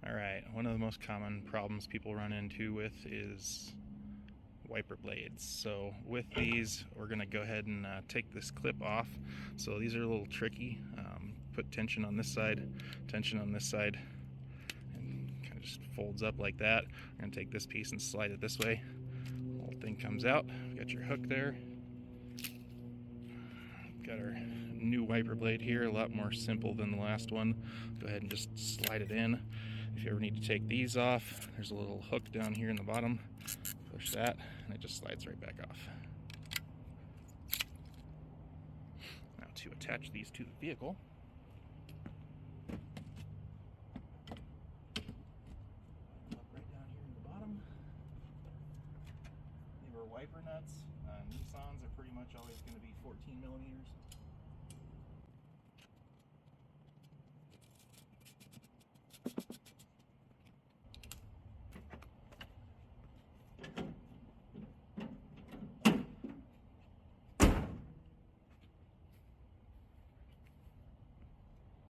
Alright, one of the most common problems people run into with is wiper blades. So with these, we're going to go ahead and take this clip off. So these are a little tricky. Put tension on this side, tension on this side, and kind of just folds up like that. We're going to take this piece and slide it this way. The whole thing comes out. We've got your hook there. Got our new wiper blade here, a lot more simple than the last one. Go ahead and just slide it in. If you ever need to take these off, there's a little hook down here in the bottom. Push that, and it just slides right back off. Now to attach these to the vehicle, right down here in the bottom. They were wiper nuts. Nissans are pretty much always going to be 14 millimeters.